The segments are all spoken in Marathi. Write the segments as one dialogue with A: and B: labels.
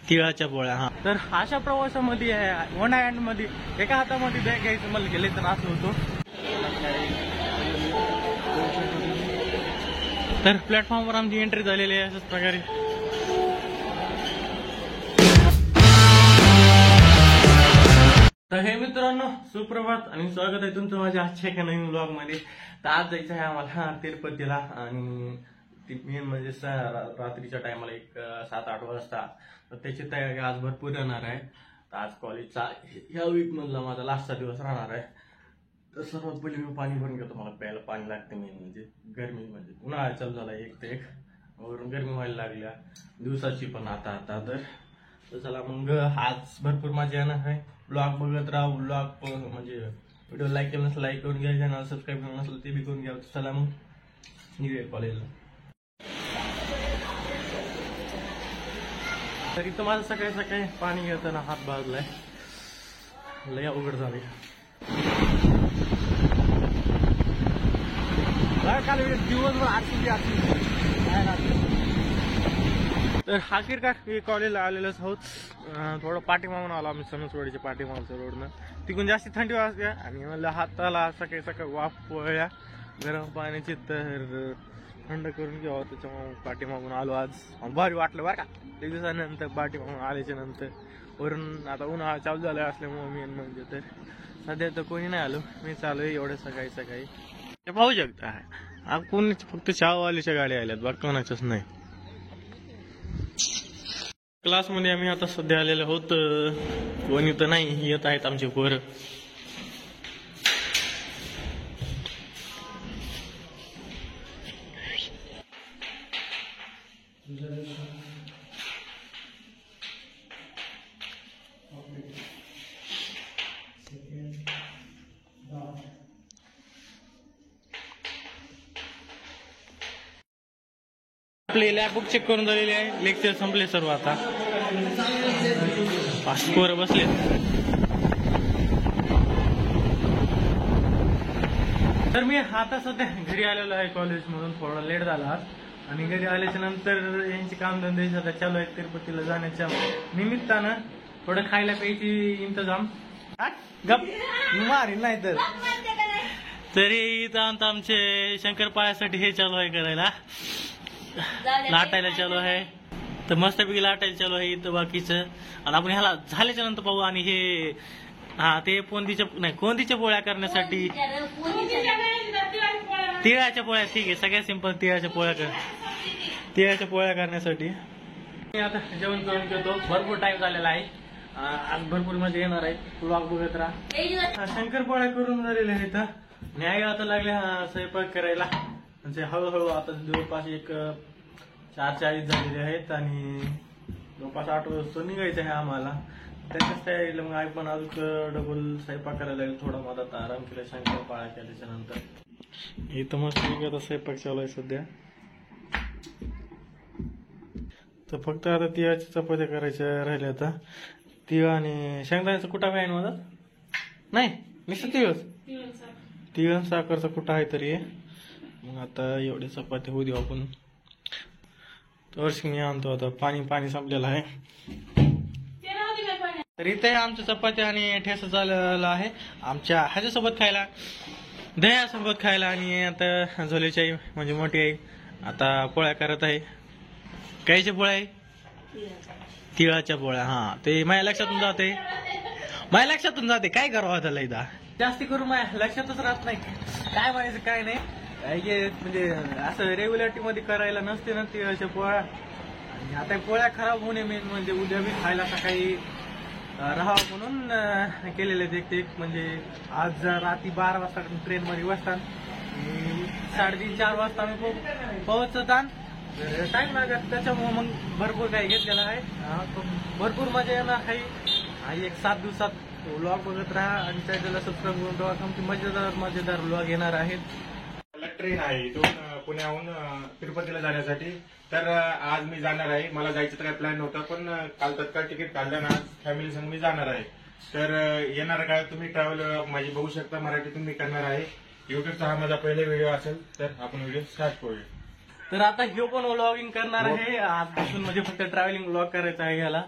A: तिळाच्या पोळ्या. हा, तर अशा प्रवासामध्ये वन हँड मध्ये एका हातामध्ये बॅग घ्यायचं मला गेले तर असं होतो. तर प्लॅटफॉर्मवर आमची एंट्री झालेली आहे अशाच प्रकारे. तर हे मित्रांनो, सुप्रभात आणि स्वागत आहे तुमचं माझ्या आजच्या एका नवीन ब्लॉग मध्ये. तर आज जायचं आहे आम्हाला तिरुपतीला आणि मेन म्हणजे रात्रीच्या टायमाला एक 7-8 वाजता. तर त्याची तयारी आज भरपूर राहणार आहे. तर आज कॉलेजचा ह्या वीक मधला माझा लास्टचा दिवस राहणार आहे. तर सर्वात पहिले मी पाणी भरून घेतो. मला प्यायला पाणी लागते. मेन म्हणजे गरमी म्हणजे उन्हाळा चालू झाला एक ते एक, वरून गरमी व्हायला लागल्या दिवसाची पण आता तर चला मग आज भरपूर मजा येणार आहे. ब्लॉग बघत राहा. ब्लॉग म्हणजे व्हिडिओ लाईक केलं नसलं लाईक करून घ्या, चॅनल सबस्क्राईब केलं नसलं ते बी करून घ्या. चला मग निघूया कॉलेजला. तर इथं माझं सकाळी सकाळी पाणी घेताना हात भाजलाय, लय अवघड झालंय. काल दिवसभर तर आखिरकार कॉलेजला आलेलोच आहोत. थोडं पाठीमागून आलो आम्ही, सणसवाडीच्या पाठीमागच्या रोडनं. तिकडून जास्ती थंडी वाजते आणि मला हाताला सकाळी सकाळी वाफ पोळ्या गरम पाण्याची तर थंड करून घ्यावं, त्याच्यामुळे पाठीमागून आलो. आज भारी वाटलं बरं का. एक दिवसानंतर पाठीमागून आल्याच्या नंतर वरून आता उन्हाळा चालू झाला असल्यामुळे मेन म्हणजे तर सध्या तर कोणी नाही आलो, मी चालू आहे एवढं सकाळी सकाळी. ते पाहू शकता कोणी फक्त चहावालीच्या गाड्या आल्यात, बाकी कोणाच्याच नाही. क्लासमध्ये आम्ही आता सध्या आलेलो आहोत. कोणी तर नाही येत आहेत आमचे पोरं. आपले लॅबबुक चेक करून झालेले आहे. लेक्चर संपले सर्व. आता 5 पोरं बसले. तर मी आता सध्या घरी आलेलो आहे कॉलेजमधून. थोडा लेट झाला आज आणि घरी आल्याच्या नंतर यांचे कामधंदे सध्या चालू आहेत. तिरुपतीला जाण्याच्या निमित्तानं थोडं खायला प्यायची इंतजाम गप मारी नाही तर तरी इथं आता आमचे शंकरपाळ्यासाठी हे चालू आहे करायला, लाटायला चालू आहे. तर मस्तपैकी लाटायला चालू आहे इथं बाकीचं. आणि आपण ह्याला झाल्याच्या नंतर पाहू. आणि हे ते कोंदीच्या पोळ्या करण्यासाठी तिळाच्या पोळ्या. ठीक आहे, सगळ्यात सिंपल तिळाच्या पोळ्या करण्यासाठी मी आता जेवण करून घेतो. भरपूर टाइम झालेला आहे. आज भरपूर मजा येणार आहे. ब्लॉग बघत राहा. शंकरपाळ्या करून झालेल्या आहेत. न्याय आता लागल्या स्वयंपाक करायला. म्हणजे हळूहळू आता जवळपास एक 4:40 झालेले आहेत आणि जवळपास 8 वाजता निघायचं आहे आम्हाला. त्याच्याच तयारीला मग आई पण अजून डबल स्वयंपाक करायला लागेल. थोडा मधात आराम केला शंकरपाळ्या केल्याच्या नंतर. इथं मस्त आता स्वयंपाक चालू आहे सध्या. तर फक्त आता तिळाच्या चपात्या करायच्या राहिल्या. आता तिळ आणि शेंगदाण्याचा कुटा आहे ना माझा, नाही नुसतं तिळ साखरचा कुटा आहे तरी. मग आता एवढे चपात्या होऊ देऊ आपण. तर मी आणतो. आता पाणी संपलेलं आहे. तर इथे आमच्या चपात्या आणि ठेसा झालेला आहे आमच्या ह्याच्यासोबत खायला, दह्यासोबत खायला. आणि आता झोलेची आई म्हणजे मोठी आई आता पोळ्या करत आहे. कायच्या पोळ्या आहे? तिळाच्या पोळ्या. हा, ते माझ्या लक्षातून जाते काय करावं त्याला. इथं जास्ती करून माझ्या लक्षातच राहत नाही काय म्हणायचं काय नाही. म्हणजे असं रेग्युलरिटी मध्ये करायला नसते ना तिळाच्या पोळ्या. आणि आता पोळ्या खराब होणे मेन म्हणजे उद्या बी खायला सकाळी राहावं म्हणून केलेले ते. म्हणजे आज रात्री 12 वाजता ट्रेन मध्ये बसतात. 3:30-4 वाजता आम्ही पोहोचतात. टाइम लागत त्याच्यामुळे मग भरपूर काही घेतलेला आहे. भरपूर मजा येणार आहे. एक 7 दिवसात व्लॉग बघत राहा आणि चॅनलला सबस्क्राईब करून ठेवा. तुमची मजेदार व्लॉग येणार आहेत.
B: ट्रेन आहे इथून पुण्याहून तिरुपतीला जाण्यासाठी. तर आज मी जाणार आहे. मला जायचं तर काही प्लॅन नव्हता, पण काल तत्काळ तिकीट काढलं ना, आज फॅमिली संग मी जाणार आहे. तर येणार काय तुम्ही ट्रॅव्हल माझी बघू शकता. मराठीतून मी करणार आहे. युट्यूबचा हा माझा पहिला व्हिडिओ असेल. तर आपण व्हिडिओ स्टार्ट करूया.
A: तर आता ह्यो पण व्लॉगिंग करणार आहे आजपासून, म्हणजे फक्त ट्रॅव्हलिंग व्लॉग करायचा आहे ह्याला.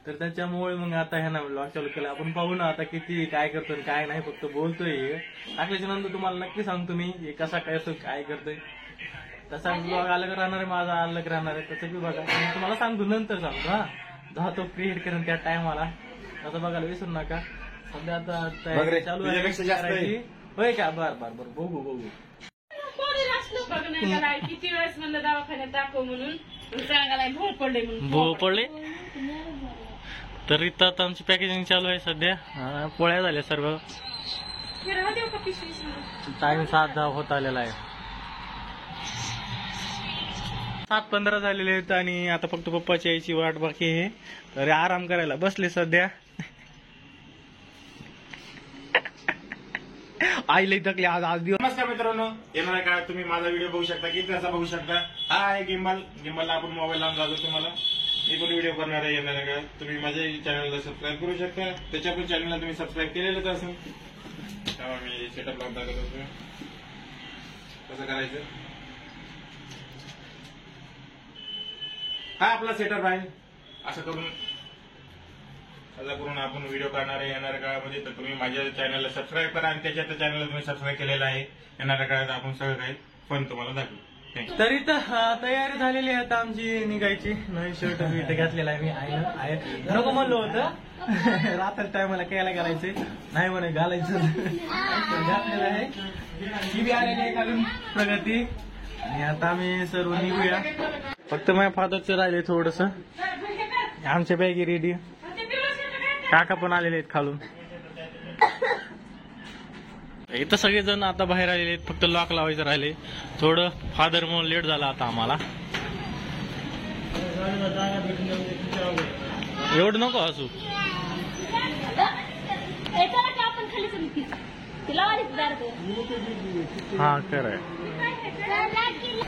A: तर त्याच्यामुळे मग आता ह्यानं व्लॉग चालू केला. आपण पाहू ना आता किती काय करतोय काय नाही, फक्त बोलतोय. टाकल्याच्या नंतर तुम्हाला नक्की सांगतो मी हे कसा करतोय काय करतोय. तसा ब्लॉग अलग राहणार आहे, माझा अलग राहणार आहे, तसं बी बघा. मी तुम्हाला सांगतो, नंतर सांगतो हा, जेव्हा तो क्रिएट करेन त्या टायमाला. तसं बघायला विसरू नका. सध्या आता तयारी चालू आहे करायची. होय का? बर बघू.
C: किती वेळेस म्हणलं दवाखान्यात दाखव म्हणून सांगायला भोग पडले म्हणून.
A: भो पडले. तर इथं आता आमची पॅकेजिंग चालू आहे सध्या. पोळ्या झाल्या सर्व. टाइम 7 होत आलेला आहे. 7:15 झालेले आहेत आणि आता फक्त पप्पाची यायची वाट बाकी आहे. तर आराम करायला बसले सध्या. आईला थकली आज दिवस.
B: नमस्कार मित्रांनो, येणाऱ्या काळात तुम्ही माझा व्हिडिओ बघू शकता, किती कसा बघू शकता. हा आहे गिम्बलला आपण मोबाईल लावून जातो. तुम्हाला मी पण व्हिडिओ करणार आहे येणाऱ्या काळात. तुम्ही माझ्या चॅनलला सबस्क्राईब करू शकता. त्याच्या पण चॅनलला तुम्ही सबस्क्राईब केलेलंच असेल. तेव्हा मी सेटअप लावून टाकत होतो. कसं करायचं, हा आपला सेटअप आहे. असं करून आपण व्हिडिओ करणार आहे येणाऱ्या काळामध्ये. तर तुम्ही माझ्या चॅनलला सबस्क्राईब करा आणि त्याच्या चॅनलला तुम्ही सबस्क्राईब केलेलं आहे. येणाऱ्या काळात आपण सगळं काही फन तुम्हाला दाखवू.
A: तरी तर तयारी झालेली आहे आता आमची निघायची. नवीन शर्ट इथं घातलेला आहे मी. आहे नको म्हणलो होतं रात्री टायमाला कायला घालायचंय, नाही म्हणे घालायचं. घातलेलं आहे. ती बी आलेली आहे घालून प्रगती. आणि आता आम्ही सर्व निघूया. फक्त माझ्या फादरचं राहिले थोडस. आमच्या बॅगी रेडी. काका पण आलेले आहेत खालून. इथं सगळेजण आता बाहेर आलेले आहेत. फक्त लॉक लावायचं राहिले. थोडं फादर म्हणून लेट झाला आता आम्हाला. एवढं नको असू. हा खरंय.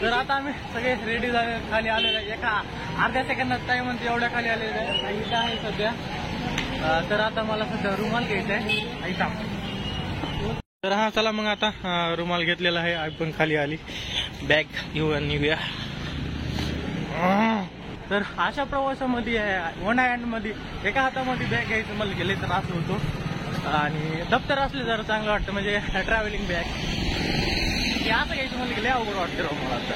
A: तर आता आम्ही सगळे रेडी झाले, खाली आलेले आहे. एका अर्ध्या सेकंदात टाइम म्हणते एवढ्या खाली आलेले आहे. इथं आहे सध्या. तर आता मला सध्या रुमाल घ्यायचा आहे. ऐका. तर हा चला मग आता रुमाल घेतलेला आहे. आई पण खाली आली. बॅग घेऊन निघूया. तर अशा प्रवासामध्ये वन हँड मध्ये एका हातामध्ये बॅग घ्यायचं मला गेले तर असं होतो. आणि दप्तर असले जरा चांगलं वाटतं, म्हणजे ट्रॅव्हलिंग बॅग हे असं घ्यायचं मला गेले अवघड वाटतं राव मला. आता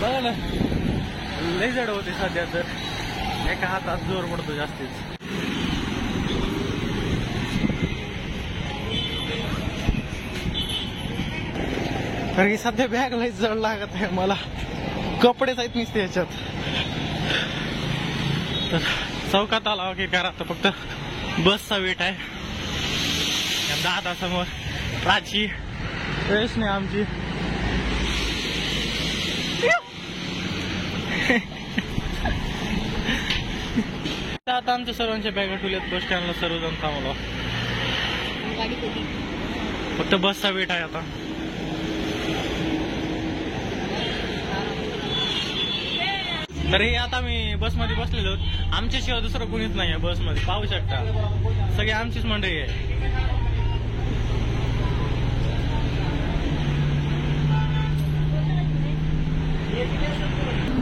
A: बघा ना लय जड होते सध्या. तर एका हातात जोर पडतो जास्तीच. कारण की सध्या बॅग लय जड लागत आहे मला. कपडेच आहेत नुसते याच्यात. तर चौकात आला वगैरे करा. तर फक्त बसचा वेट आहे. दादा समोर प्राची रेस नाही आमची. आता आमच्या सर्वांच्या बॅगा ठेवल्यात बस स्टँडला. सर्वजण थांबलो. फक्त बसचा वेट आहे आता. तर हे आता मी बसमध्ये बसलेलो. आमच्याशिवाय दुसरं कोणीच नाही आहे बसमध्ये. पाहू शकता सगळी आमचीच मंडळी आहे.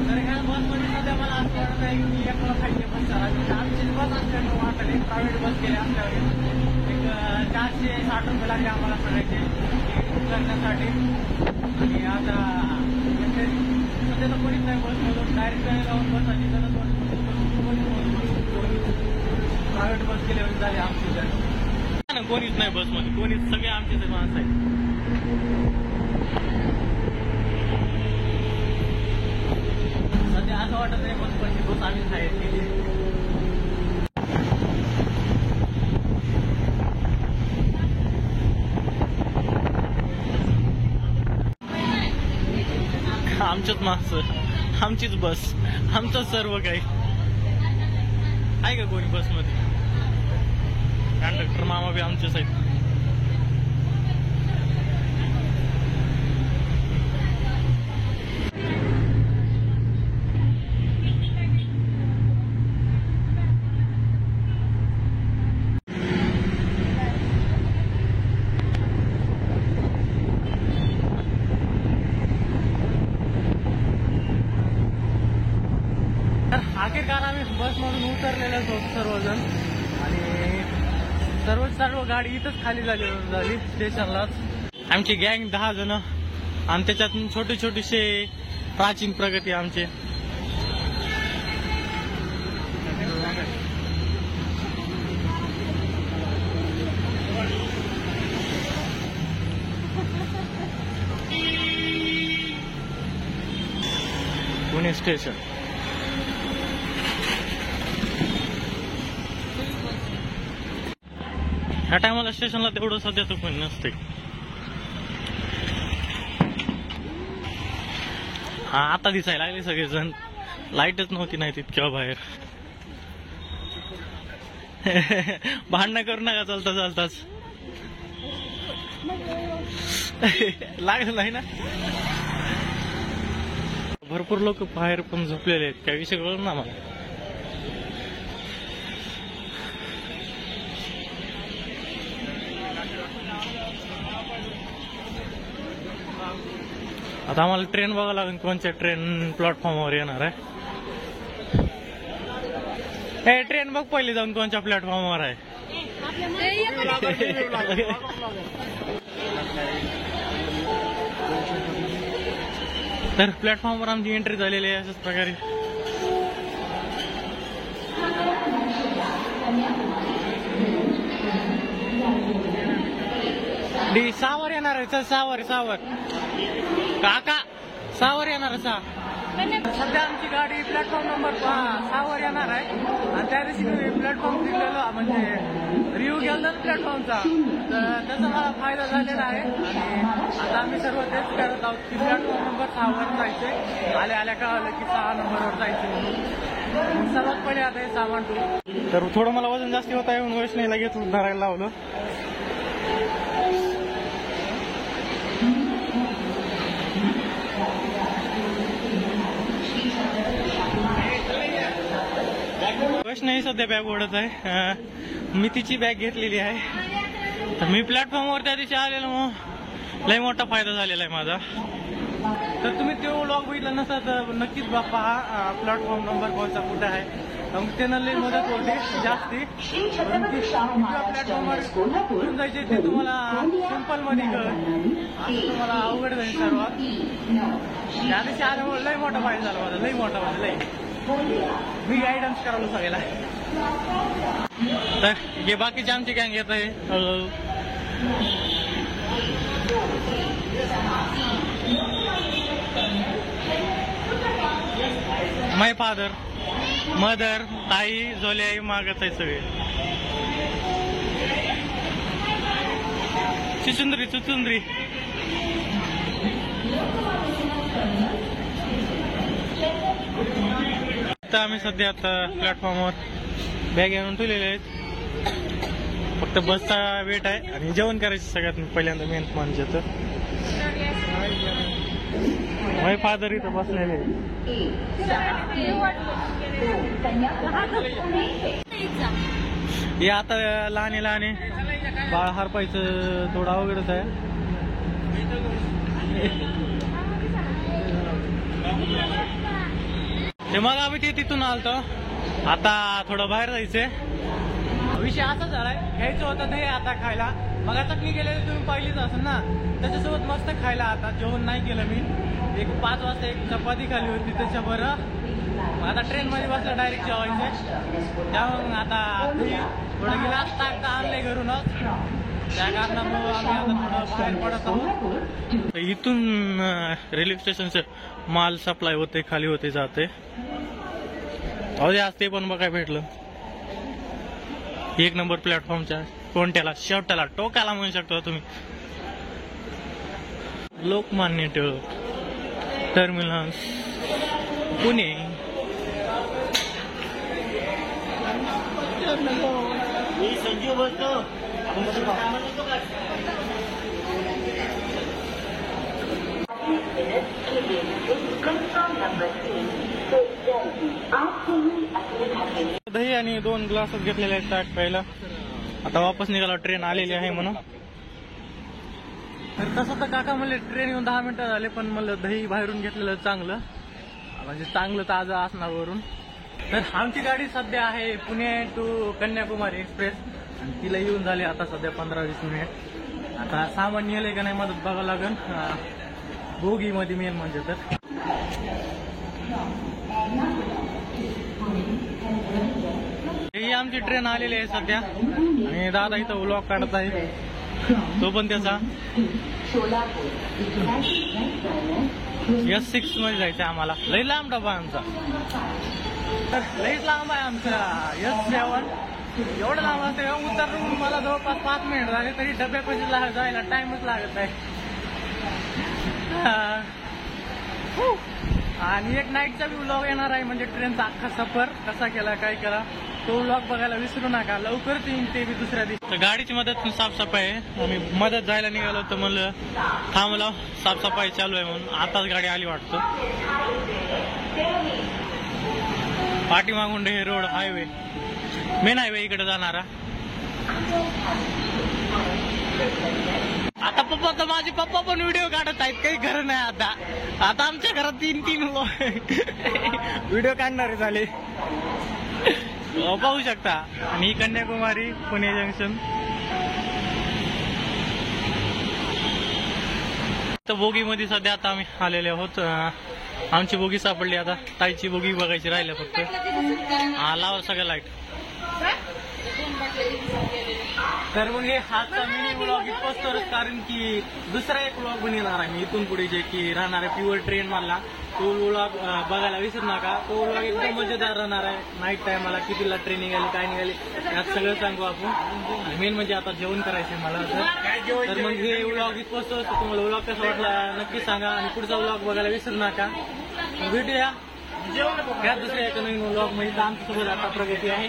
A: तर ह्या बसमध्ये सध्या मला असं वाटत आहे की एक खायचे बस चालायची. आमचीच बस असल्यामुळे वाटत प्रायव्हेट बस केली असल्यावर एक 460 रुपये लागले आम्हाला सगळ्याचे करण्यासाठी. आणि आता सध्या तर कोणीच नाही बसमधून. डायरेक्ट जाऊन बस आली तर प्रायव्हेट बस केल्यावर झाली आमची. तर कोणीच नाही बसमध्ये. कोणीच, सगळे आमचेच माणसं आहेत. सध्या असं वाटत नाही बस आम्हीच आहेत. आमच्याच माणसं, आमचीच बस, आमचं सर्व काही आहे का कोणी बसमध्ये. कंडक्टर मामा बी आमचेच आहेत. काल आम्ही बसमधून उतरलेलो होतो सर्वजण आणि सर्व गाडी इथंच खाली झाली स्टेशनलाच. आमची गँग 10 जण आणि त्याच्यातून छोटेसे प्राचीन प्रगती आमचे. पुणे स्टेशन. ह्या टायमाला स्टेशनला तेवढं सध्याचं कोणी नसते. हा आता दिसायला लागले सगळेजण. लाईटच नव्हती नाही तितक्या बाहेर. भांडणं करू नका चालताच. लागलं नाही ना. भरपूर लोक बाहेर पण झोपलेले आहेत. काही विषय कळलं ना मला. आता आम्हाला ट्रेन बघावं लागेल कोणत्या ट्रेन प्लॅटफॉर्मवर येणार आहे. हे ट्रेन बघ पहिली जाऊन कोणत्या प्लॅटफॉर्मवर आहे. तर प्लॅटफॉर्मवर आमची एंट्री झालेली आहे अशाच प्रकारे. डी 6 वर येणार आहे. चल 6 वर काका 6 वर येणार आहे. 6 सध्या आमची गाडी प्लॅटफॉर्म नंबर 6 वर येणार आहे. आणि त्या दिवशी मी प्लॅटफॉर्म दिलेलो म्हणजे रिव्ह्यू केला प्लॅटफॉर्मचा, तर त्याचा मला फायदा झालेला आहे. आणि आता आम्ही सर्व तेच करत आहोत की प्लॅटफॉर्म नंबर 6 वर जायचंय. आल्या कळालं की 6 नंबरवर जायचं म्हणून सर्वात पहिले आता हे सामान ठेवू. तर थोडं मला वजन जास्त होत आहे म्हणून वैष्णवीला घेतलं धरायला लावलं. वैष्णवी सध्या बॅग ओढत आहे. मी तिची बॅग घेतलेली आहे. तर मी प्लॅटफॉर्मवर त्या दिवशी आलेलो मग लय मोठा फायदा झालेला आहे माझा. तर तुम्ही तो व्लॉग बघितला नसता तर नक्कीच पहा प्लॅटफॉर्म नंबर कोणता कुठे आहे. मग त्यांना लई मदत होते जास्ती. प्लॅटफॉर्मवर कुठून जायचे ते तुम्हाला सिंपल मध्ये असं तुम्हाला अवघड जाईल सर्वात. त्या दिवशी आल्यामुळे लई मोठा फायदा झाला माझा. लई मोठा म्हणजे लई. मी गायडन्स करायला सगळ्याला. तर हे बाकीचे आमची गँग येत आहे. माय फादर मदर ताई झोले आई मागत आहे सगळे. चुचुंद्री आता आम्ही सध्या आता प्लॅटफॉर्मवर बॅग आणून ठेवलेले आहेत. फक्त बसचा वेट आहे आणि जेवण करायचं सगळ्यात पहिल्यांदा मेन म्हणजे. तर माय फादर इथं बसलेले. हे आता लहान बाळ हरपायचं थोडं अवघडच आहे. ते मग आम्ही ते तिथून आलतो. आता थोडं बाहेर जायचंय. विषय असा झालाय घ्यायचं होतं ते आता खायला. मग आता मी गेलेलं तुम्ही पहिलीच असेल ना. त्याच्यासोबत मस्त खायला आता जेवण नाही केलं मी. एक 5 वाजता एक चपाती खाली होती त्याच्या बरं. आता ट्रेन मध्ये बसलं डायरेक्ट जेवायचं. त्यामुळे आता थोडं गिलास टाकता आणलंय घरूनच. त्या कारणामुळे आम्ही आता थोडं बाहेर पडत आहोत. इथून रेल्वे स्टेशनचं माल सप्लाय होते खाली होते जाते. अरे आज ते पण बघायला भेटलं. 1 नंबर प्लॅटफॉर्मच्या कोणत्याला शेवटाला टोकाला म्हणू शकता तुम्ही. लोकमान्य टिळक टर्मिनल पुणे. संजीव बोलतो. दही आणि 2 ग्लासच घेतलेले आहेत ताट प्यायला. आता वापस निघाला ट्रेन आलेली आहे म्हणून. तर तसं तर काका म्हणले ट्रेन येऊन 10 मिनिटं झाले पण म्हणलं दही बाहेरून घेतलेलं चांगलं म्हणजे चांगलं ताजं असणार वरून. तर आमची गाडी सध्या आहे पुणे टू कन्याकुमारी एक्सप्रेस आणि तिला येऊन झाली आता सध्या 15-20 मिनिट. आता सामान नेलंय का नाही मदत बघावं लागेल बोगीमध्ये मेन म्हणजे. तर ही आमची ट्रेन आलेली आहे सध्या आणि दादा इथं व्लॉग काढत आहे तो पण त्याचा. S6 मध्ये जायचं आम्हाला. लई लांब डबा आमचा, तर लईच लांब आहे आमचा S7. एवढं लांब असते उतरून मला जवळपास 5 मिनिट झाले तरी डब्यापाशी जायला टाइमच लागत आहे. आणि एक नाईटचा बी व्लॉग येणार आहे म्हणजे ट्रेनचा अख्खा सफर कसा केला काय केला तो व्लॉग बघायला विसरू नका. लवकरच येईन ते बी दुसऱ्या दिवशी. तर गाडीची मदत साफसफाई आहे. आम्ही मदत जायला निघालो तर म्हणलं थांबला साफसफाई चालू आहे म्हणून. आताच गाडी आली वाटतं. पाठीमागून हे रोड हायवे मेन हायवे इकडे जाणारा. आता पप्पा तर माझे पप्पा पण व्हिडिओ काढत आहेत. काही खरं नाही. आता आमच्या घरात 3 व्हिडिओ काढणारे झाले पाहू शकता. आणि कन्याकुमारी पुणे जंक्शन. तर बोगीमध्ये सध्या आता आम्ही आलेले आहोत. आमची बोगी सापडली. आता ताईची बोगी बघायची राहिल्या फक्त. लावा सगळ्या लाईट. तर मग हे हाचा मिनी व्लॉग इथपासतोच, कारण की दुसरा एक व्लॉग बनवणार आहे मी इथून पुढे जे की राहणार आहे प्युअर ट्रेन मधला. तो व्लॉग बघायला विसरू नका. तो व्लॉग एकदम मजेदार राहणार आहे. नाईट टाइमला कितीला ट्रेन निघाली काय निघाली यात सगळं सांगू आपण. मेन म्हणजे आता जेवण करायचंय मला. तर मग हे व्लॉग इथपासतोच. तुम्हाला व्लॉग कसा वाटला नक्की सांगा आणि पुढचा व्लॉग बघायला विसरू नका. भेटूया दुसऱ्या एका नवीन व्लॉग मध्ये. आमच्यासोबत आता प्रगती आहे.